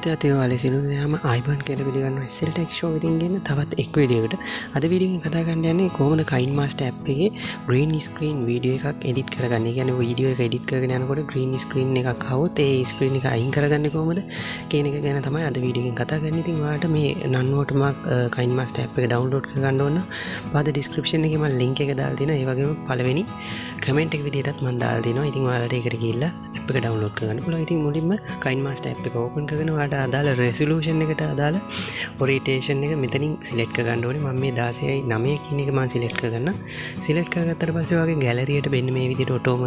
විද්‍යාර්ථී ඔයාලා සිනුදෙනාම අයිබන් කියලා පිළිගන්නවා SL Tech Show එකකින් ගෙන තවත් එක් වීඩියෝ එකකට. අද වීඩියෝ එකෙන් කතා කරන්න යන්නේ කොහොමද kinemaster app එකේ green screen වීඩියෝ එකක් edit කරගන්නේ. ඒ කියන්නේ වීඩියෝ එක edit කරගෙන යනකොට green screen එකක් આવොත් ඒ screen එක අයින් කරගන්නේ කොහොමද කියන එක ගැන තමයි අද වීඩියෝ එකෙන් කතා කරන්නේ. ඉතින් ඔයාලට මේ non-watermark kinemaster app එක download කරගන්න ඕන. පහත description එකේ මම link එක දාලා තියෙනවා. ඒ වගේම පළවෙනි comment එක විදිහටත් මම දාලා දෙනවා. ඉතින් ඔයාලට ඒකට ගිහිල්ලා app එක download කරගන්න පුළුවන්. ඉතින් මුලින්ම kinemaster app එක open කරගෙන ඔයාලට අදාළ resolution එකට අදාළ orientation එක මෙතනින් select කරගන්න ඕනේ. මම මේ 16:9 කියන එක මම select කරගන්නම්. select කරගත්තට පස්සේ ඔයාගේ gallery එකට මෙන්න මේ විදිහට ඔටෝම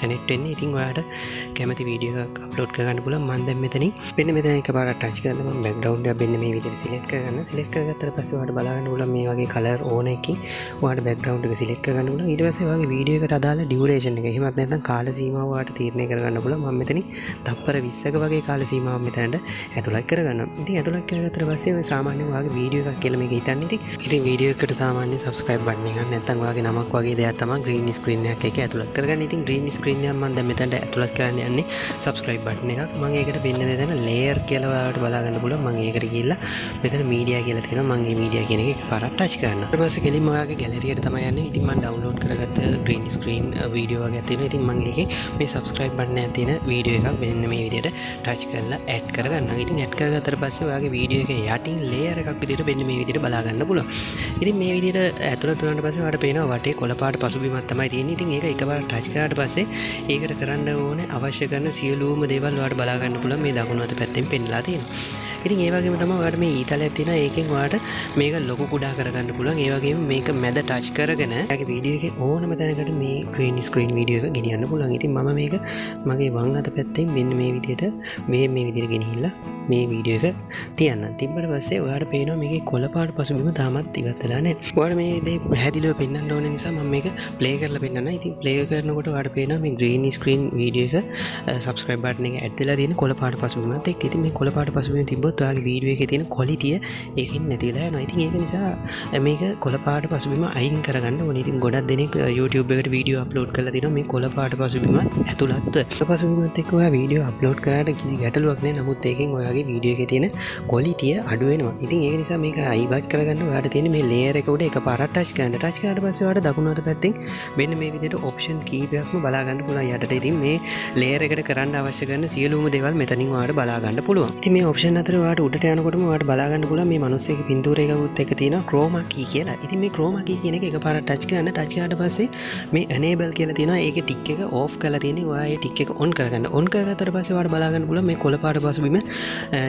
connect වෙන්නේ. ඉතින් ඔයාලට කැමති වීඩියෝ එකක් upload කරගන්න පුළුවන්. මම දැන් මෙතනින් මෙන්න එකපාරට touch කරලා මම background එක මෙන්න මේ විදිහට select කරගන්න. select කරගත්තට පස්සේ ඔයාලට බලන්න පුළුවන් මේ වගේ color ඕන එකකින් ඔයාලට background එක select කරගන්න පුළුවන්. ඊට පස්සේ ඔයාගේ වීඩියෝ එකට අදාළ duration එක එහෙමත් නැත්නම් කාල සීමාව ඔයාලට තීරණය කරගන්න පුළුවන්. මම මෙතනින් තප්පර 20ක වගේ කාල සීමාවක් මෙතනට ඇතුළත් කරගන්නවා. ඉතින් ඇතුළත් කරගත්තට පස්සේ ඔය සාමාන්‍යයෙන් ඔයාගේ වීඩියෝ එකක් කියලා මේක හිතන්නේ. ඉතින් වීඩියෝ එකකට සාමාන්‍යයෙන් subscribe button එකක් නැත්නම් ඔයාගේ නමක් වගේ දෙයක් තමයි green screen එකක් එක ඇතුළත් කරගන්න. ඉතින් green screen එක මම දැන් මෙතනට ඇතුළත් කරන්න යන්නේ subscribe button එකක්. මම ඒකට මෙන්න මෙතන layer කියලා ඔයාලට බලා ගන්න පුළුවන්. මම ඒකට ගිහිල්ලා මෙතන media කියලා තියෙනවා. මම මේ media කියන එක එකපාරට touch කරනවා. ඊට පස්සේ කෙලින්ම ඔයාගේ gallery එකට තමයි යන්නේ. ඉතින් මම download කරගත්ත green screen වීඩියෝ වගේ තියෙනවා. ඉතින් මම ඒකේ මේ subscribe button එකේ තියෙන වීඩියෝ එකක් මෙන්න මේ විදිහට touch කරලා add කරගන්නවා. ඉතින් add කරගත්තට පස්සේ ඔයාගේ වීඩියෝ එකේ යටින් layer එකක් විදිහට මෙන්න මේ විදිහට බලා ගන්න පුළුවන්. ඉතින් මේ විදිහට ඇතුළත වුණාට පස්සේ ඔයාලට පේනවා වටේ කොළ පාට පසුබිමක් තමයි තියෙන්නේ. ඉතින් ඒක එකපාර touch කරාට පස්සේ ඒකට කරන්න ඕනේ අවශ්‍ය කරන සියලුම දේවල් ඔයාලට බලා ගන්න පුළුවන්. මේ දකුණු අත පැත්තෙන් පෙන්නලා තියෙනවා. ඉතින් ඒ වගේම තමයි ඔයාලට මේ ඊතලයක් තියෙනවා. ඒකෙන් ඔයාලට මේක ලොකු කුඩා කරගන්න පුළුවන්. ඒ වගේම මේක මැද touch කරගෙන ඔයාගේ වීඩියෝ එකේ ඕනම තැනකට මේ green screen වීඩියෝ එක ගෙනියන්න පුළුවන්. ඉතින් මම මේක මගේ වම් අත පැත්තෙන් මෙන්න මේ විදිහට මේ විදිහට ගෙනහිල්ලා මේ වීඩියෝ එක තියන්න. තිබ්බට පස්සේ ඔයාලට පේනවා මේකේ කොළ පාට පසුබිම තාමත් ඉවත් වෙලා නැහැ. ඔයාලට මේ දේ පැහැදිලිව පෙන්වන්න ඕන නිසා මම මේක ප්ලේ කරලා පෙන්නන්න. ඉතින් ප්ලේ කරනකොට ඔයාලට පේනවා මේ green screen වීඩියෝ එක subscribe button එක add වෙලා තියෙන කොළ පාට පසුබිමත් එක්ක. ඉතින් මේ කොළ පාට පසුබිම තිබ්බොත් ඔයාගේ වීඩියෝ එකේ තියෙන quality ඒකෙන් නැති වෙලා යනවා. ඉතින් ඒක නිසා මේක කොළ පාට පසුබිම අයින් කරගන්න ඕනේ. ඉතින් ගොඩක් දෙනෙක් YouTube එකට වීඩියෝ අප්ලෝඩ් කරලා තියෙනවා මේ කොළ පාට පසුබිම ඇතුළත්ව. පසුබිමත් එක්ක ඔයා වීඩියෝ අප්ලෝඩ් කරාට කිසි ගැටලුවක් නැහැ. නමුත් ඒකෙන් ඔයාගේ වීඩියෝ එකේ තියෙන quality අඩු වෙනවා. ඉතින් ඒක නිසා මේක අයිවත් කරගන්න ඔයාලට තියෙන මේ layer එක උඩ එකපාරට touch කරන්න. touch කරාට පස්සේ ඔයාලට දකුණු අත පැත්තෙන් මෙන්න මේ විදිහට option කීපයක්ම බලා ගන්න පුළුවන්. යටට ඉතින් මේ layer එකට කරන්න අවශ්‍ය කරන සියලුම දේවල් මෙතනින් ඔයාලට බලා ගන්න පුළුවන්. ඉතින් මේ option අතර ඔයාලට උඩට යනකොටම ඔයාලට බලා ගන්න පුළුවන් මේ මිනිස්සෙගේ පින්තූරයකත් එක තියෙනවා chroma key කියලා. ඉතින් මේ chroma key කියන එක එකපාරට touch කරන්න. touch කරාට පස්සේ මේ enable කියලා තියෙනවා. ඒකේ tick එක off කරලා තියෙන්නේ. ඔයා ඒ tick එක on කරගන්න. on කරගත්තට පස්සේ ඔයාලට බලා ගන්න පුළුවන් මේ කොළ පාට පසුබිම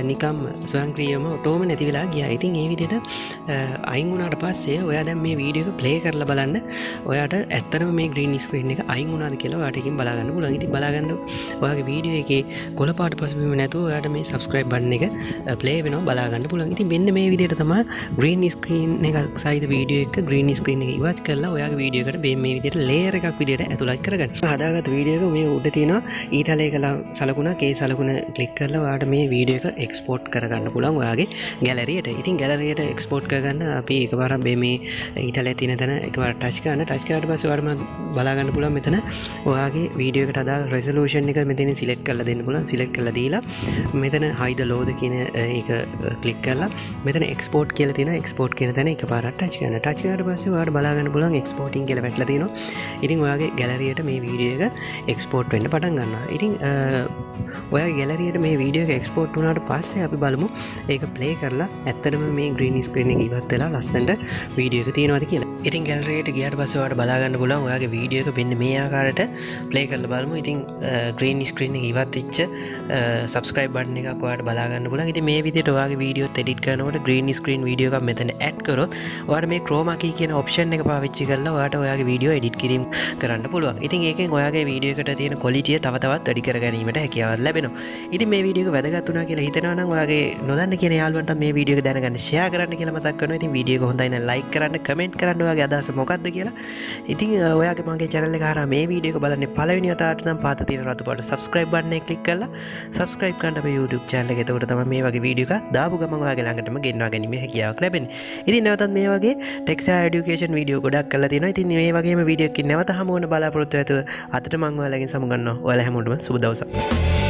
නිකම් ස්වයංක්‍රීයවම ඔටෝම නැති වෙලා ගියා. ඉතින් ඒ විදිහට අයින් වුණාට පස්සේ ඔයා දැන් මේ වීඩියෝ එක ප්ලේ කරලා බලන්න. ඔයාට ඇත්තටම මේ green screen එක අයින් වුණාද කියලා ඔයාට එකකින් බලා ගන්න පුළුවන්. ඉතින් බලා ගන්න ඔයාගේ වීඩියෝ එකේ කොළ පාට පසුබිම නැතුව ඔයාට මේ subscribe button එක ප්ලේ වෙනවා බලා ගන්න පුළුවන්. ඉතින් මෙන්න මේ විදිහට තමයි green screen එක සහිත වීඩියෝ එක green screen එක ඉවත් කරලා ඔයාගේ වීඩියෝ එකට මේ විදිහට layer එකක් විදිහට ඇතුළත් කරගන්න. හදාගත්ත වීඩියෝ එක මේ උඩ තියෙනවා ඊතලයක සලකුණක්. ඒ සලකුණ ක්ලික් කරලා ඔයාට මේ වීඩියෝ එක export කරගන්න පුළුවන් ඔයාගේ gallery එකට. ඉතින් gallery එකට export කරගන්න අපි එකපාරක් මේ ඊතලයේ තියෙන තැන එකපාරක් touch කරන්න. touch කරාට පස්සේ ඔයාලට බලා ගන්න පුළුවන් මෙතන ඔයාගේ වීඩියෝ එකට අදාළ resolution එක මෙතන select කරලා දෙන්න පුළුවන්. select කරලා දීලා මෙතන hide the low ද කියන ඒක click කරලා මෙතන export කියලා තියෙනවා. export කියන තැන එකපාරක් touch කරන්න. touch කරාට පස්සේ ඔයාලට බලා ගන්න පුළුවන් exporting කියලා වැටලා තියෙනවා. ඉතින් ඔයාගේ gallery එකට මේ වීඩියෝ එක export වෙන්න පටන් ගන්නවා. ඉතින් ඔයාගේ gallery එකට මේ වීඩියෝ එක export වුණාට පස්සේ අපි බලමු ඒක play කරලා ඇත්තටම මේ green screen එක ඉවත් වෙලා ලස්සනට වීඩියෝ එක තියෙනවද කියලා. ඉතින් gallery එකට ගියාට පස්සේ ඔයාලට බලා ගන්න පුළුවන් ඔයාගේ වීඩියෝ එක මෙන්න මේ ආකාරයට play කරලා බලමු. ඉතින් green screen එක ඉවත් වෙච්ච subscribe button එකක් ඔයාලට බලා ගන්න පුළුවන්. ඉතින් මේ විදිහට ඔයාගේ වීඩියෝත් edit කරනකොට green screen වීඩියෝ එකක් මෙතන add කරොත් ඔයාලට මේ chroma key කියන option එක පාවිච්චි කරලා ඔයාලට ඔයාගේ වීඩියෝ edit කිරීම කරන්න පුළුවන්. ඉතින් ඒකෙන් ඔයාගේ වීඩියෝ එකට තියෙන quality තව තවත් වැඩි කර ගැනීමට හැකියාවක් ලැබෙනවා. ඉතින් මේ වීඩියෝ එක වැදගත් වුණා කියලා හිතනවා නම් ඔයාගේ නොදන්න කියන යාළුවන්ට මේ වීඩියෝ එක දැනගන්න share කරන්න කියලා මතක් කරනවා. ඉතින් වීඩියෝ එක හොඳයි නම් like කරන්න, comment කරන්න ඔයාගේ අදහස මොකක්ද කියලා. ඉතින් ඔයාගේ මගේ channel එක හරහා මේ වීඩියෝ එක බලන්නේ පළවෙනි වතාවට නම් පහත තියෙන රතු පාට subscribe button එක click කරලා subscribe කරන්න අපේ YouTube channel එක. එතකොට තමයි මේ වගේ වීඩියෝ එකක් දාපු ගමන් ඔයාගේ ළඟටම ගෙන්වා ගැනීමේ හැකියාවක් ලැබෙන්නේ. ඉතින් නැවතත් මේ වගේ textile education වීඩියෝ ගොඩක් කරලා තියෙනවා. ඉතින් මේ වගේම වීඩියෝ එකකින් නැවත හමු වෙන බලාපොරොත්තු ඇතුව අතට මම ඔයාලගෙන් සමු ගන්නවා. ඔයාලා හැමෝටම සුබ දවසක්.